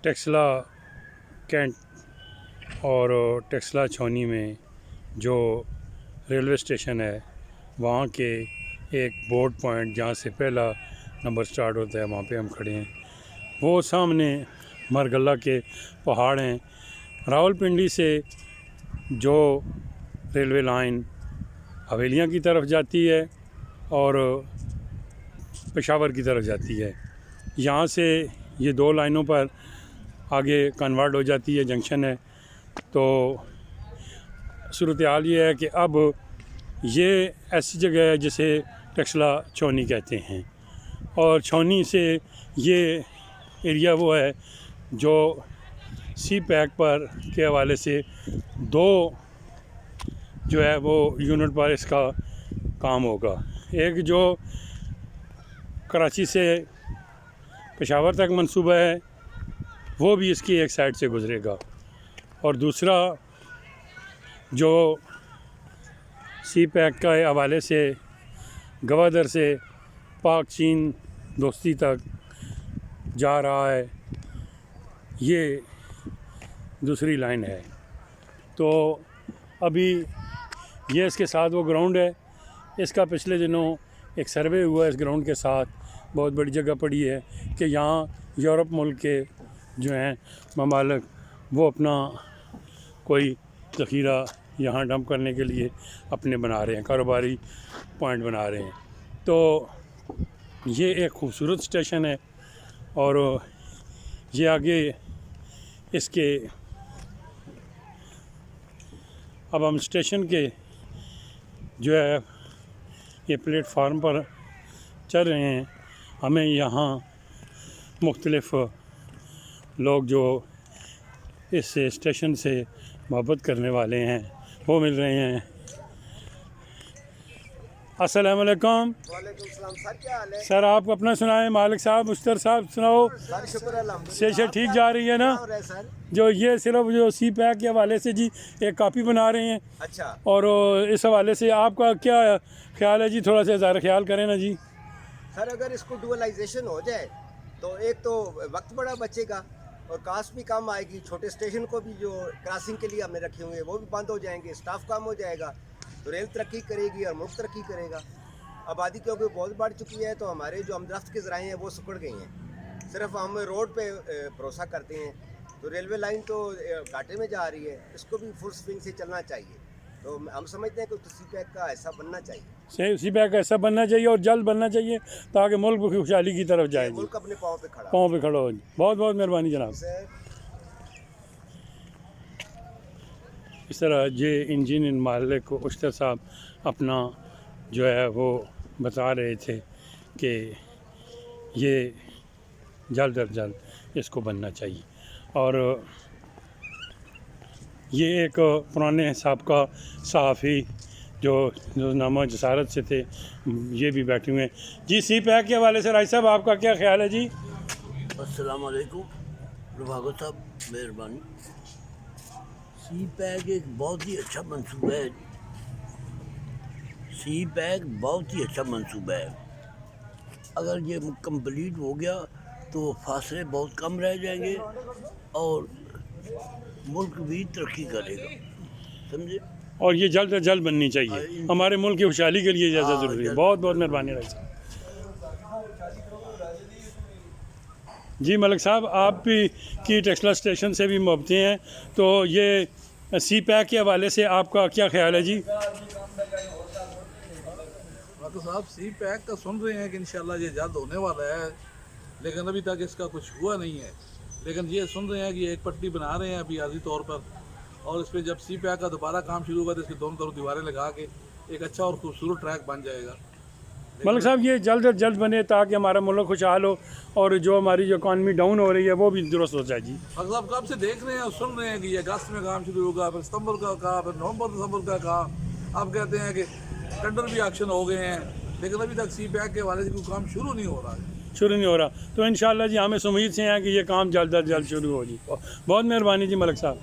Taxila Kent اور ٹیکسلا چھونی میں جو ریلوے اسٹیشن ہے وہاں کے ایک بورڈ پوائنٹ جہاں سے پہلا نمبر سٹارٹ ہوتا ہے وہاں پہ ہم کھڑے ہیں. وہ سامنے مرگلہ کے پہاڑ ہیں. راولپنڈی سے جو ریلوے لائن حویلیاں کی طرف جاتی ہے اور پشاور کی طرف جاتی ہے، یہاں سے یہ دو لائنوں پر آگے کنورٹ ہو جاتی ہے، جنکشن ہے. تو صورتحال یہ ہے کہ اب یہ ایسی جگہ ہے جسے ٹیکسلا چھونی کہتے ہیں، اور چھونی سے یہ ایریا وہ ہے جو سی پیک پر کے حوالے سے دو جو ہے وہ یونٹ پر اس کا کام ہوگا. ایک جو کراچی سے پشاور تک منصوبہ ہے وہ بھی اس کی ایک سائڈ سے گزرے گا، اور دوسرا جو سی پیک کے حوالے سے گوادر سے پاک چین دوستی تک جا رہا ہے، یہ دوسری لائن ہے. تو ابھی یہ اس کے ساتھ وہ گراؤنڈ ہے. اس کا پچھلے دنوں ایک سروے ہوا اس گراؤنڈ کے ساتھ، بہت بڑی جگہ پڑی ہے کہ یہاں یورپ ملک کے جو ہیں ممالک وہ اپنا کوئی ذخیرہ یہاں ڈمپ کرنے کے لیے اپنے بنا رہے ہیں، کاروباری پوائنٹ بنا رہے ہیں. تو یہ ایک خوبصورت اسٹیشن ہے، اور یہ آگے اس کے اب ہم اسٹیشن کے جو ہے یہ پلیٹ فارم پر چل رہے ہیں. ہمیں یہاں مختلف لوگ جو اس اسٹیشن سے محبت کرنے والے ہیں وہ مل رہے ہیں. السلام علیکم. وعلیکم السلام سر، کیا حال ہے؟ سر آپ اپنا سنائیں، مالک صاحب مشتر صاحب سناؤ. سر شکر الحمدللہ. سیشن ٹھیک جا رہی ہے نا؟ ہو رہا ہے سر. جو یہ صرف جو سی پیک کے حوالے سے جی ایک کاپی بنا رہے ہیں، اچھا اور اس حوالے سے آپ کا کیا خیال ہے جی؟ تھوڑا سا اظہار خیال کریں نا جی. سر، اگر اس کو ڈوئلائزیشن ہو جائے تو ایک تو وقت بڑا بچے گا اور کاسٹ بھی کم آئے گی. چھوٹے اسٹیشن کو بھی جو کراسنگ کے لیے ہم نے رکھے ہوئے ہیں وہ بھی بند ہو جائیں گے، اسٹاف کم ہو جائے گا، تو ریل ترقی کرے گی اور ملک ترقی کرے گا. آبادی کیونکہ بہت بڑھ چکی ہے تو ہمارے جو ہمدرخت کے ذرائع ہیں وہ سکڑ گئی ہیں. صرف ہم روڈ پہ بھروسہ کرتے ہیں، تو ریلوے لائن تو گھاٹے میں جا رہی ہے. اس کو بھی فل سوئنگ سے چلنا چاہیے. تو ہم سمجھتے ہیں کہ سی پیک کا ایسا بننا چاہیے. سی پیک ایسا بننا چاہیے اور جلد بننا چاہیے تاکہ ملک خوشحالی کی طرف جائے. ملک اپنے پاؤں پہ کھڑا پاؤں پہ کھڑا ہو. بہت بہت مہربانی جناب. اس طرح یہ انجین مالک کو اشتر صاحب اپنا جو ہے وہ بتا رہے تھے کہ یہ جلد از جلد اس کو بننا چاہیے. اور یہ ایک پرانے سابقہ صحافی جو نامہ جسارت سے تھے یہ بھی بیٹھے ہوئے ہیں. جی سی پیک کے حوالے سے راج صاحب آپ کا کیا خیال ہے جی؟ السلام علیکم رفاقت صاحب، مہربانی. سی پیک ایک بہت ہی اچھا منصوبہ ہے. سی پیک بہت ہی اچھا منصوبہ ہے. اگر یہ کمپلیٹ ہو گیا تو فاصلے بہت کم رہ جائیں گے اور ملک بھی ترقی کرے گا، سمجھے. اور یہ جلد از جلد بننی چاہیے، ہمارے ملک کی خوشحالی کے لیے زیادہ ضروری ہے. بہت بہت مہربانی راج صاحب. جی ملک صاحب، آپ بھی کی ٹیکسلا اسٹیشن سے بھی محبتیں ہیں، تو یہ سی پیک کے حوالے سے آپ کا کیا خیال ہے جی؟ ڈاکٹر صاحب، سی پیک کا سن رہے ہیں کہ انشاءاللہ یہ جلد ہونے والا ہے، لیکن ابھی تک اس کا کچھ ہوا نہیں ہے. لیکن یہ سن رہے ہیں کہ یہ ایک پٹی بنا رہے ہیں ابھی عارضی طور پر، اور اس پہ جب سی پیک کا دوبارہ کام شروع ہوگا تو اس کے دونوں طرف دیواریں لگا کے ایک اچھا اور خوبصورت ٹریک بن جائے گا. ملک صاحب یہ جلد از جلد بنے تاکہ ہمارا ملک خوشحال ہو اور جو ہماری جو اکانومی ڈاؤن ہو رہی ہے وہ بھی درست ہو جائے. جی ڈاکٹر صاحب کب سے دیکھ رہے ہیں اور سن رہے ہیں کہ یہ اگست میں کام شروع ہوگا، پھر ستمبر کا کہا، پھر نومبر دسمبر کا کہا. اب کہتے ہیں کہ ٹینڈر بھی ایکشن ہو گئے ہیں، لیکن ابھی تک سی پیک کے حوالے سے کوئی کام شروع نہیں ہو رہا ہے. تو انشاءاللہ جی ہمیں امید سے ہیں کہ یہ کام جلد از جلد شروع ہو جی. بہت مہربانی جی ملک صاحب.